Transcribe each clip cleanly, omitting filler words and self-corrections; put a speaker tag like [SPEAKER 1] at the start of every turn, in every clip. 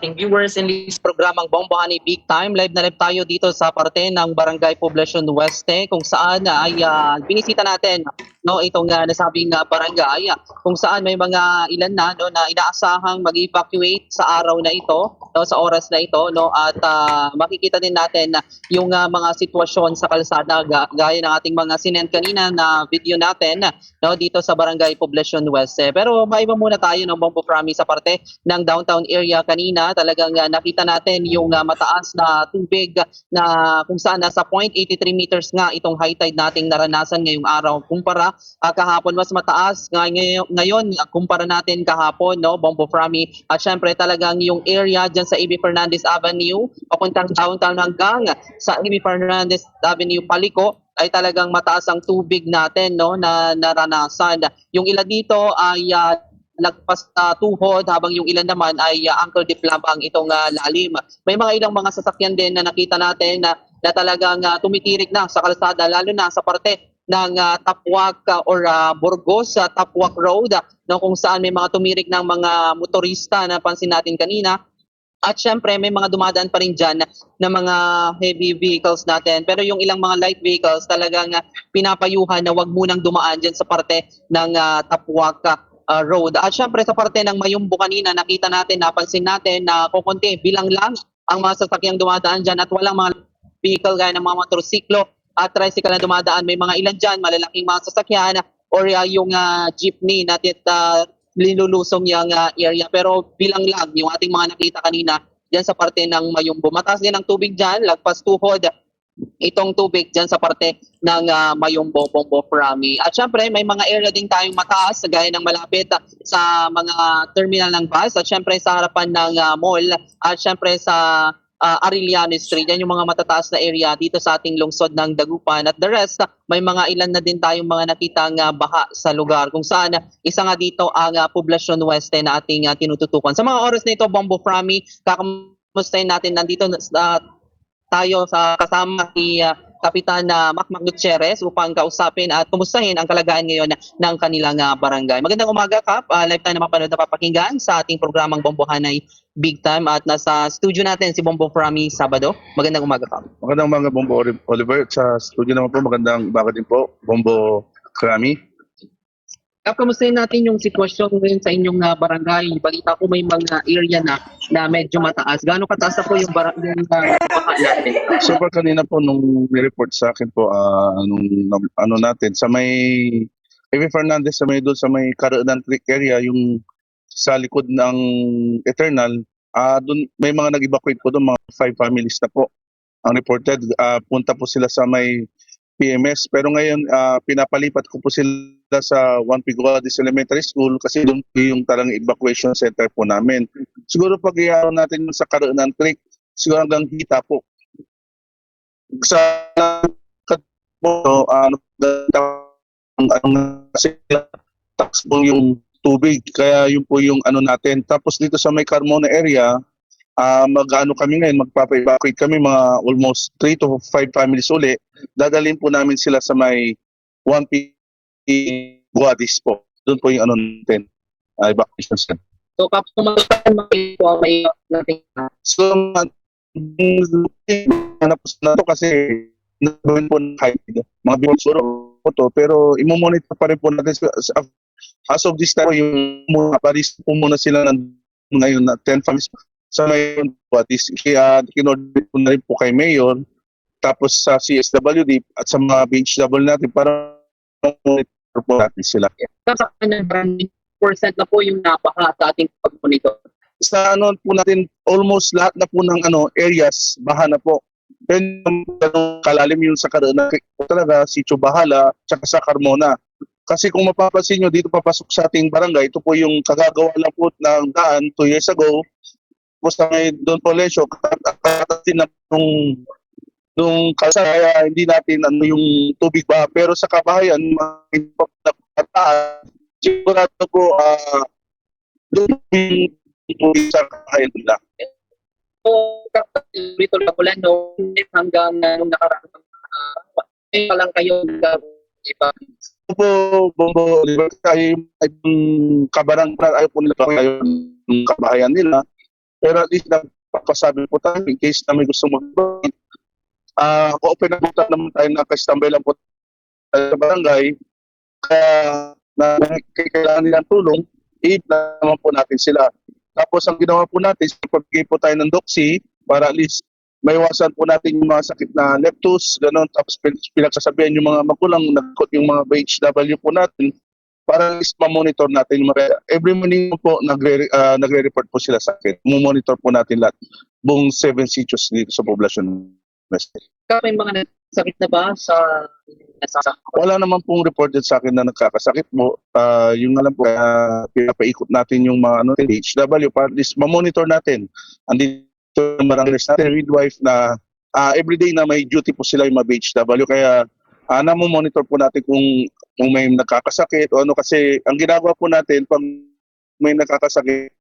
[SPEAKER 1] ating viewers in this programang Bombohani Big Time. Live na live tayo dito sa parte ng Barangay Poblacion Oeste kung saan ay binisita natin itong nasabing barangay kung saan may mga ilan na na inaasahang mag-evacuate sa araw na ito, sa oras na ito at makikita din natin yung mga sitwasyon sa kalsada gaya ng ating mga sinend kanina na video natin dito sa Barangay Poblacion Oeste. Pero maiba muna tayo ng Bombo Promise sa parte ng downtown area kanina. Talagang nakita natin yung mataas na tubig na kung saan nasa 0.83 meters nga itong high tide nating naranasan ngayong araw kumpara kahapon mas mataas ngayon kumpara natin kahapon Bombo Frami. At syempre talagang yung area dyan sa A.B. Fernandez Avenue papuntang downtown hanggang sa A.B. Fernandez Avenue Paliko ay talagang mataas ang tubig natin na naranasan. Yung ilan dito ay lagpas na tuhod habang yung ilan naman ay ankle deep lamang itong lalim. May mga ilang mga sasakyan din na nakita natin na talagang tumitirik na sa kalsada lalo na sa parte ng Tapwak or Burgos Tapwak Road kung saan may mga tumirik ng mga motorista na pansin natin kanina. At syempre may mga dumadaan pa rin dyan na mga heavy vehicles natin. Pero yung ilang mga light vehicles talagang pinapayuhan na wag munang dumaan dyan sa parte ng Tapwak Road. At syempre sa parte ng Mayumbo kanina nakita natin, napansin natin na kukunti bilang lang ang mga sasakyang dumadaan dyan at walang mga vehicle gaya ng mga motorsiklo at tricycle na dumadaan. May mga ilan dyan, malalaking mga sasakyan or yung jeepney na lilulusong yung area. Pero bilang lang yung ating mga nakita kanina dyan sa parte ng Mayumbo. Mataas din ang tubig dyan, lagpas tuhod itong tubig dyan sa parte ng Mayumbo, Bombo Frami. At syempre may mga area din tayong mataas gaya ng malapit sa mga terminal ng bus at syempre sa harapan ng mall at syempre sa Arellano Street. Yan yung mga matataas na area dito sa ating lungsod ng Dagupan. At the rest, may mga ilan na din tayong mga nakitang baha sa lugar. Kung saan, isa nga dito ang Poblacion Oeste na ating tinututukan. Sa mga oras na ito, Bombo Frami, kakamustahin natin nandito tayo sa kasama ni Kapitan Macmac Gutierrez upang kausapin at kumustahin ang kalagayan ngayon ng kanilang barangay. Magandang umaga, Kap. Live tayo na mapanood na papakinggan sa ating programang Bombohanay Big Time at nasa studio natin si Bombo Frami Sabado. Magandang umaga, Kap.
[SPEAKER 2] Magandang umaga, Bombo Oliver. Sa studio naman po, magandang umaga din po, Bombo Frami.
[SPEAKER 1] Kap, kamustahin natin yung sitwasyon ngayon sa inyong barangay. Balita ko may mga area na medyo mataas. Gaano kataas na po yung barangay natin?
[SPEAKER 2] So far kanina po nung ni-report sa akin po natin sa may A.B. Fernandez sa may Caroonan Creek area, yung sa likod ng Eternal, doon may mga nag-evacuate po doon, mga 5 families na po ang reported. Punta po sila sa may PMS, pero ngayon pinapalipat ko po sila sa Juan Piguadis Elementary School kasi doon po yung tarang evacuation center po namin. Siguro pag iyaw natin sa Caroonan Creek, siguro hanggang Hita po. Sa tax po yung tubig, kaya yun po yung natin. Tapos dito sa may Carmona area, kami ngayon, magpapa-evacuate kami mga almost 3 to 5 families uli. Dadalhin po namin sila sa may 1P Guadis po. Doon po yung natin, evacuation center.
[SPEAKER 1] So, kapag may natin.
[SPEAKER 2] So, hanap na to kasi nagawin po ng height. Mga bigong po to, pero imomonitor pa rin po natin as of this time, yung paris po muna sila ngayon na 10 families sa may Guadis. Kaya kinorder po na rin po kay Mayor, tapos sa CSWD at sa mga BHW natin para monitor po natin sila.
[SPEAKER 1] Sa percent na po yung napaha sa ating pag-monitor.
[SPEAKER 2] Sa po natin, almost lahat na po ng areas, baha na po. Then, kalalim yung sa Caroonan talaga, Sitio Bahala, tsaka sa Carmona. Kasi kung mapapansin nyo, dito papasok sa ating barangay, ito po yung kagagawa lang po ng daan 2 years ago. Tapos na may Don Polesio, katatin na nung kalsada, hindi natin yung tubig ba. Pero sa kabahayan, sigurado po, doon yung sa kabahayan nila.
[SPEAKER 1] So, dito na po lang hanggang nung nakaraan pa lang kayo
[SPEAKER 2] po, Bombo Oliver, kayo yung kabarang ayaw po nila kayo yung kabahayan nila. Pero at least napapasabi po tayo in case na may gusto mag-donate. Open na po naman tayo, nakastambay lang po tayo sa barangay. Kaya na kailangan nilang tulong, i-plan naman po natin sila. Tapos ang ginawa po natin, pagbigay po tayo ng doxy para at least maiwasan po natin yung mga sakit na leptus, gano'n. Tapos pinagsasabihan yung mga magulang, yung mga BHW po natin para at least ma-monitor natin yung mga, every morning po nagre-report po sila sa akin. Monitor po natin lahat, buong 7 sitios dito sa poblasyon.
[SPEAKER 1] May mga sakit na ba sa nasasakit?
[SPEAKER 2] Wala naman pong reported sa akin na nagkakasakit po. Yung alam po, pinapaikot natin yung mga HW para at least ma-monitor natin. Andito yung barangays natin, midwife na everyday na may duty po sila yung mga HW. Kaya namomonitor po natin kung may nagkakasakit o ano. Kasi ang ginagawa po natin, pag may nagkakasakit,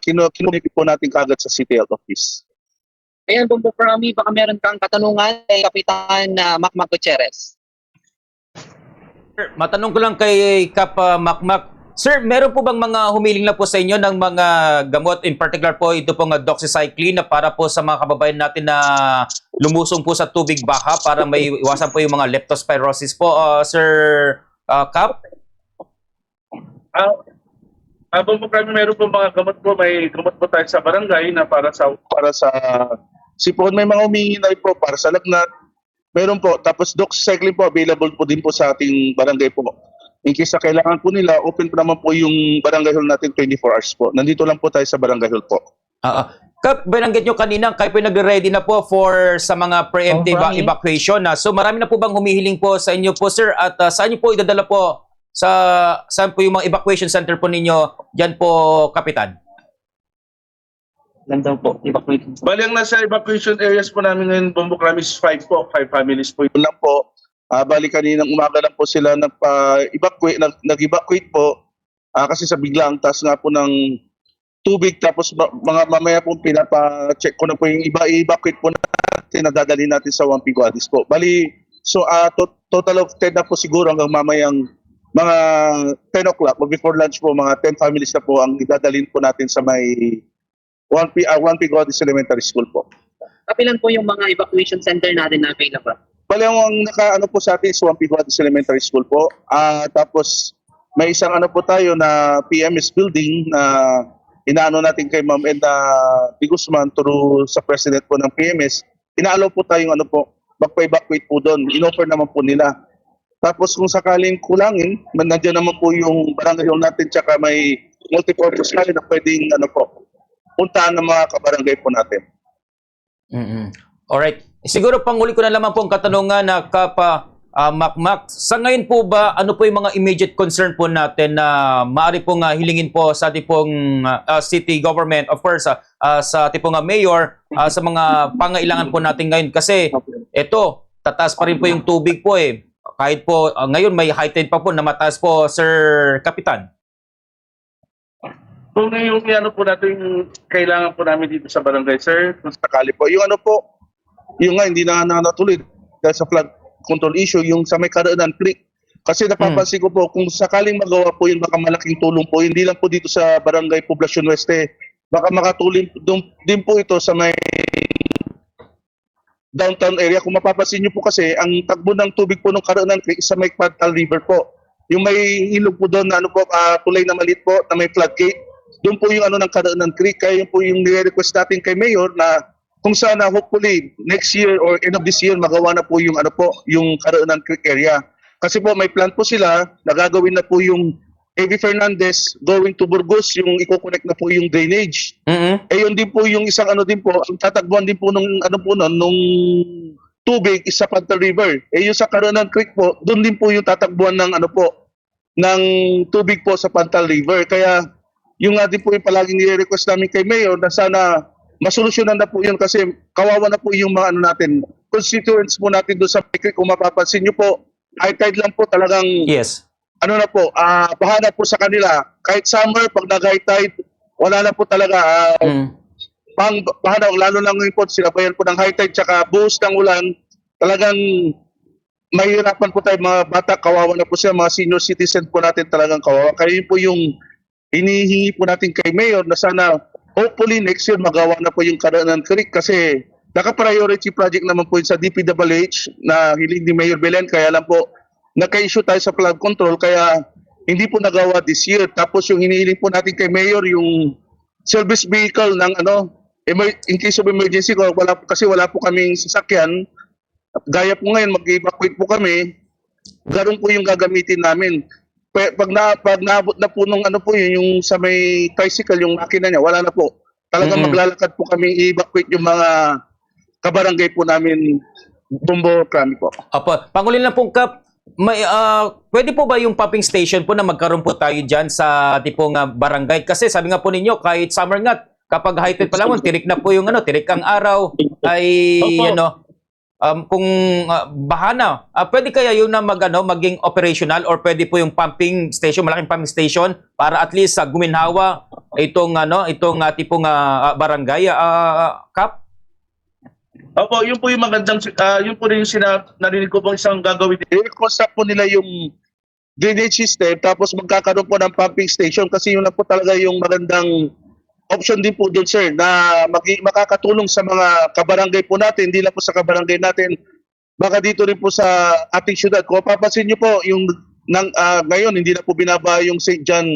[SPEAKER 2] kinunik po natin kagad sa City Health Office.
[SPEAKER 1] Ayan, Bombo Prami, baka meron kang katanungan kay Kapitan Macmac Gutierrez.
[SPEAKER 3] Sir, matanong ko lang kay Kap Macmac. Sir, meron po bang mga humiling na po sa inyo ng mga gamot, in particular po ito pong doxycycline na para po sa mga kababayan natin na lumusong po sa tubig baha para may iwasan po yung mga leptospirosis po, Sir Kap?
[SPEAKER 2] Bombo Prami, meron po mga gamot po, may gamot po tayo sa barangay na para sa sipon, may mga humingi na rin po para sa lagnat. Meron po, tapos doxycycline po available po din po sa ating barangay po. In case na kailangan po nila, open po naman po yung barangay hall natin 24 hours po. Nandito lang po tayo sa barangay hall po.
[SPEAKER 3] Kap, binanggit nyo kanina, kayo po nagre-ready na po for sa mga preemptive evacuation. So marami na po bang humihiling po sa inyo po, sir? At saan nyo po idadala po? Saan po yung mga evacuation center po ninyo? Diyan po, Kapitan.
[SPEAKER 1] Ganda po, evacuation.
[SPEAKER 2] Bali, ang nasa evacuation areas po namin ngayon, Bombo Prami, is 5 po. 5 families po. Yun lang po. Bali, kaninang umaga lang po sila nag-evacuate po. Kasi sa biglang taas nga po ng tubig. Tapos mga mamaya po pinapa-check ko na po yung iba. I-evacuate po natin, nadadali natin sa Juan Piguadis po. Bali, so total of 10 na po siguro hanggang mamayang mga 10 o'clock. Before lunch po, mga 10 families na po ang idadalhin po natin sa may Juan Piguadis Elementary School po.
[SPEAKER 1] Kapilan po yung mga evacuation center natin na available?
[SPEAKER 2] Bali, ang naka-ano po sa atin is Juan Piguadis Elementary School po. Tapos may isang ano po tayo na PMS building na inaano natin kay Ma'am Edna Di Guzman through sa president po ng PMS. Inaalaw po tayong ano po, magpa-evacuate po doon. Inoffer naman po nila. Tapos kung sakaling kulangin, nandiyan naman po yung barangay hall natin tsaka may multipurpose line na pwedeng ano po, puntaan ng mga kabarangay po natin.
[SPEAKER 3] Alright. Siguro panghuli ko na lamang po ang katanungan na Kapa Macmac. Sa ngayon po ba, ano po yung mga immediate concern po natin na maaari pong hilingin po sa ating pong city government, of course, sa ating pong mayor, sa mga pangailangan po natin ngayon? Kasi ito, tataas pa rin po yung tubig po eh. Kahit po ngayon may high tide pa po na mataas po, Sir Kapitan.
[SPEAKER 2] Kung yung ano po natin yung kailangan po namin dito sa barangay, sir, kung sakali po, yung ano po, yung nga hindi na natuloy dahil sa flood control issue, yung sa may Karaanan Creek. Kasi napapansin ko po, kung sakaling magawa po yun, baka malaking tulong po, hindi lang po dito sa barangay Poblacion Oeste, baka makatulong din po ito sa may downtown area. Kung mapapansin nyo po kasi, ang takbo ng tubig po ng Karaanan Creek sa may Pantal River po. Yung may ilog po doon na ano po, tulay na maliit po, na may floodgate. Doon po yung ano ng Karaanan Creek. Kaya yun po yung nire-request natin kay Mayor na kung sana hopefully next year or end of this year magawa na po yung ano po, yung Karaanan Creek area. Kasi po may plan po sila, nagagawin na po yung A.V. Fernandez going to Burgos, yung i-connect na po yung drainage. Yun din po yung isang ano din po, ang tatagbuan din po nung ano po nung tubig is sa Pantal River. Yung sa Karaanan Creek po, doon din po yung tatagbuan ng ano po, ng tubig po sa Pantal River. Kaya yung nga din po yung palaging nire-request namin kay Mayor na sana masolusyonan na po yun kasi kawawa na po yung mga ano natin, constituents po natin doon sa creek. Kung mapapansin nyo po, high tide lang po talagang
[SPEAKER 3] Yes.
[SPEAKER 2] ano na po, baha na po sa kanila. Kahit summer, pag nag-high tide, wala na po talaga. Baha na, lalo lang ngayon po, sinabayan po ng high tide, tsaka buhos ng ulan, talagang mahirapan po tayo mga bata, kawawa na po sila, mga senior citizen po natin talagang kawawa. Kaya yun po yung hinihingi po natin kay Mayor na sana hopefully next year magawa na po yung Karanan Creek kasi naka-priority project naman po yun sa DPWH na hiling ni Mayor Belen, kaya lang po naka-issue tayo sa flood control kaya hindi po nagawa this year. Tapos yung hinihiling po natin kay Mayor yung service vehicle ng in case of emergency kasi wala po kaming sasakyan. Gaya po ngayon mag-evacuate po kami, ganoon po yung gagamitin namin. Pag naabot na po nung yung sa may tricycle yung makina niya, wala na po. Talagang maglalakad po kami i-evacuate yung mga kabarangay po namin Bombo Krami po.
[SPEAKER 3] Apo, Pangulin lang pong Kap, pwede po ba yung pumping station po na magkaroon po tayo dyan sa tipong barangay? Kasi sabi nga po ninyo, kahit summer nga, kapag high tide pa lang, tirik na po yung tirik ang araw, ay kung bahana, pwede kaya yun na maging operational or pwede po yung pumping station, malaking pumping station para at least guminhawa itong tipong barangay, Kap?
[SPEAKER 2] Opo, yun po yung magandang, yun po rin yung narinig ko pong isang gagawin. I-construct po nila yung drainage system tapos magkakaroon po ng pumping station kasi yun na po talaga yung magandang option din po doon, sir, na makakatulong sa mga kabarangay po natin, hindi lang po sa kabarangay natin, baka dito rin po sa ating syudad. Kung papansin nyo po, ngayon hindi na po binaba yung St. John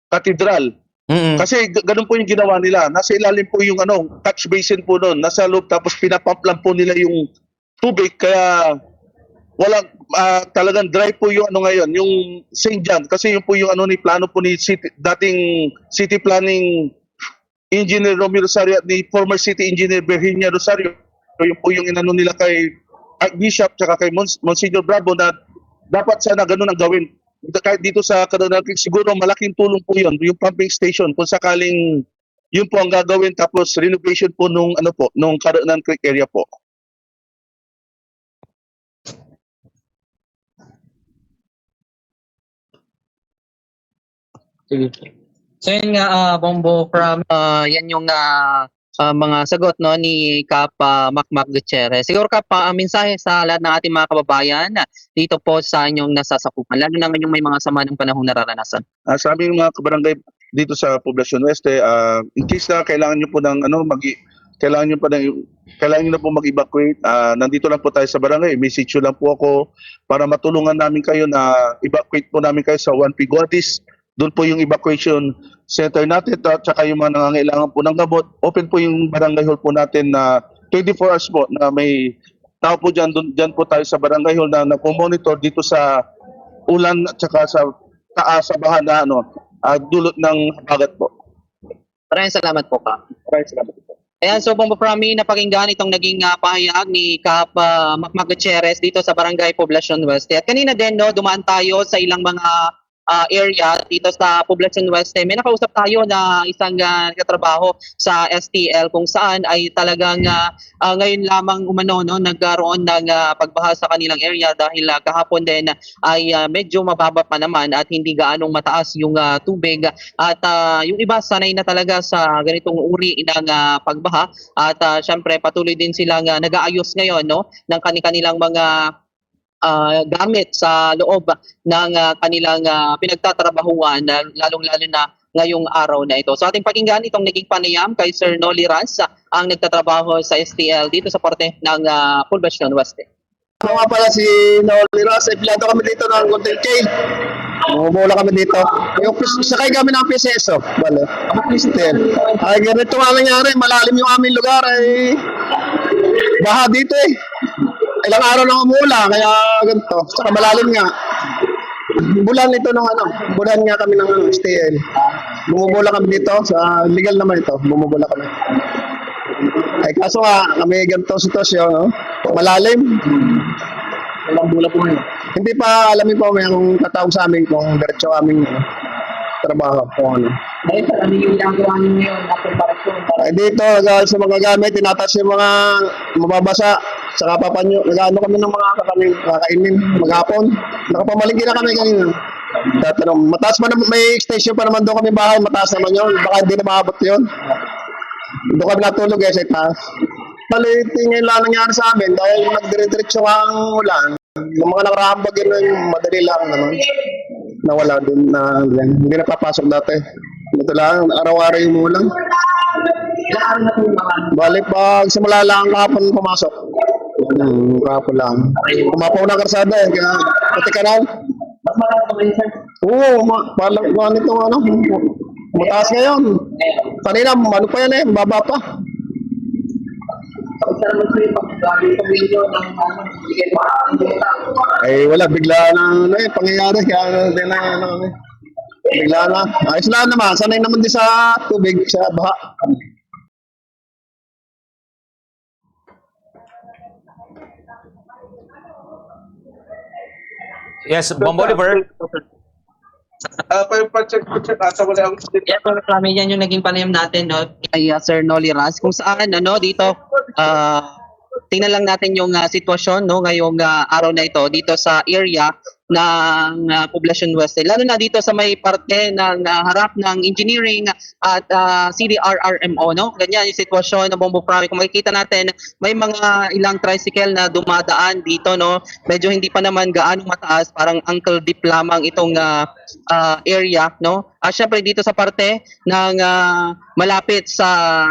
[SPEAKER 2] Cathedral. Kasi ganun po yung ginawa nila. Nasa ilalim po yung catch basin po doon, nasa loob, tapos pinapump lang po nila yung tubig, kaya walang talagang dry po yung ngayon, yung St. John, kasi yun po yung ni plano po ni dating city planning Engineer Romeo Rosario at ni former City Engineer Virginia Rosario. Yung po yung nila kay Archbishop tsaka kay Monsignor Bravo na dapat sana ganun ang gawin. Kahit dito sa Karanan Creek, siguro malaking tulong po yun, yung pumping station, kung sakaling yun po ang gagawin, tapos renovation po nung Karanan Creek area po.
[SPEAKER 1] So yun nga, Bombo, from yan yung mga sagot ni Kap Macmac Gutierrez. Siguro Kap, mensahe sa lahat ng ating mga kababayan dito po sa inyong nasasakupan, lalo na ngayong may mga sama ng panahon nararanasan.
[SPEAKER 2] Sa aming mga kabarangay dito sa Poblacion Oeste, in case na kailangan nyo po ng kailangan nyo na po mag-evacuate, nandito lang po tayo sa barangay, message nyo lang po ako para matulungan namin kayo na evacuate po namin kayo sa 1P Guatis. Doon po yung evacuation center natin at saka yung mga nangangailangan po ng gamot. Open po yung barangay hall po natin na 24 hours po na may tao po dyan. Dyan po tayo sa barangay hall na nagpo-monitor dito sa ulan at saka sa taas sa baha na dulot ng habagat po.
[SPEAKER 1] Maraming salamat po, Kap.
[SPEAKER 2] Maraming salamat po.
[SPEAKER 1] Ayan, so Bombo Prami, napakinggan itong naging pahayag ni Kap Macmac Gutierrez dito sa Barangay Poblacion Weste. At kanina din, dumaan tayo sa ilang mga area dito sa Poblacion Weste. May nakausap tayo na isang nagtatrabaho sa STL kung saan ay talagang ngayon lamang nagkaroon ng pagbaha sa kanilang area dahil kahapon din ay medyo mababa pa naman at hindi gaanong mataas yung tubig at yung iba sanay na talaga sa ganitong uri ng pagbaha at syempre patuloy din silang nag-aayos ngayon ng kanilang mga gamit sa loob ng kanilang pinagtatrabahuan, lalong-lalo na ngayong araw na ito. So ating pakinggan itong naging panayam kay Sir Noli Ras, ang nagtatrabaho sa STL dito sa parte ng Poblacion Weste.
[SPEAKER 4] Ako nga pala si Noli Ras, empleyado kami dito ng Content Chain. Bumula kami dito. Sakay kami ng PCSO. Bale. STL. Ay, ganito nga nangyari. Malalim yung aming lugar. Ay, baha dito eh. Ilang araw lang umula, kaya ganito. Saka malalim nga. Bulan ito ng bulan nga kami ng STL. Bumubula kami dito, sa legal naman ito, bumubula kami. Ay kaso nga, kami ganito sitwasyon, malalim. Walang bula po ngayon. Hindi pa alamin po kung tatawag sa amin kung diretso aming trabaho kung ano.
[SPEAKER 1] Dahil sa yung ginagawa ninyo na preparasyon?
[SPEAKER 4] Ay dito, sa mga gamit, tinatas yung mga mababasa. Saka papanyo, nag-ano kami ng mga kakainin maghapon. Nakapamaligid na kami kanina. Tatanong, mataas pa naman, may extension pa naman doon kami bahay, mataas naman yun. Baka hindi na maabot yun. Doon kami natulog sa itaas. Palitin ngayon lang nangyari sa amin dahil nagdire-diretso ang ulan. Yung mga nakaraang bagay na madali lang naman. Nawala din na hindi na papasok dati. Ito lang, araw-araw yung ulan.
[SPEAKER 1] Ilang araw na po yung mga
[SPEAKER 4] Bali, pag simula lang kahapon pumasok. Kahapon lang. Kumapaw na karsada eh, kaya pati kanal.
[SPEAKER 1] mas mataas pa ba yun, sir?
[SPEAKER 4] Oo, palang nito ano, mataas ngayon. Kanina, ano pa yan eh, baba pa.
[SPEAKER 1] Tapos naman po yung pag-gagawin sa video ng bigay pa ang data.
[SPEAKER 4] Eh, wala, bigla na ano eh, pangyayari. Kaya hindi na ano eh. Bigla na. Ayos lang naman, sanay naman din sa tubig, sa baha.
[SPEAKER 3] Yes, Bombo Oliver.
[SPEAKER 2] Pa-check ata wala akong
[SPEAKER 1] Yeah, marami yan yung naging panayam natin, no? Kay Sir Nolly Ras, kung saan, ano, dito, tingnan lang natin yung sitwasyon, no, ngayong araw na ito, dito sa area ng Poblacion West. Lalo na dito sa may parte ng harap ng engineering at CDRRMO, no? Ganyan yung sitwasyon ng Bombo Prami. Kung makikita natin, may mga ilang tricycle na dumadaan dito, no? Medyo hindi pa naman gaano mataas, parang ankle deep lamang itong area, no? Syempre dito sa parte ng malapit sa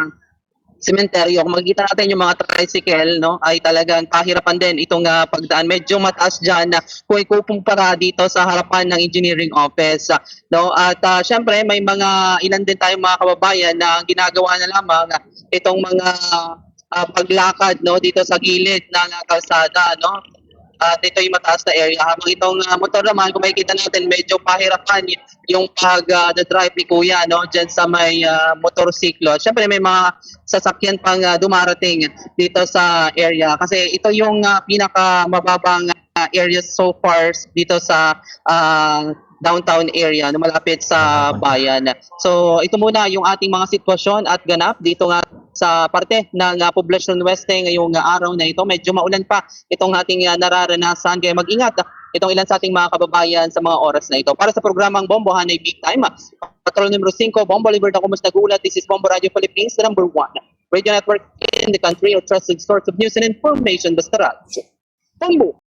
[SPEAKER 1] sementeryo, kung makikita natin yung mga tricycle, no, ay talagang pahirapan din itong pagdaan. Medyo mataas dyan na kung ikukumpara dito sa harapan ng engineering office. No? At syempre may mga ilan din tayong mga kababayan na ginagawa na lamang itong mga paglakad, no, dito sa gilid ng kalsada, no. At ito yung mataas na area. Habang itong motor naman, kung makikita natin, medyo pahirapan yung pag-drive ni Kuya, no, dyan sa may motorsiklo. Siyempre, may mga sasakyan pang dumarating dito sa area. Kasi ito yung pinakamababang area so far dito sa downtown area na malapit sa bayan. So ito muna yung ating mga sitwasyon at ganap dito nga sa parte ng Poblacion Weste ngayong araw na ito. Medyo maulan pa itong ating nararanasan, kaya mag-ingat itong ilan sa ating mga kababayan sa mga oras na ito. Para sa programang Bombo Hanay Big Time, Patrol numero 5, Bombo Oliver na kumusta gulat. This is Bombo Radio Philippines, the #1 radio network in the country, or trusted source of news and information. Basta radyo. Bombo!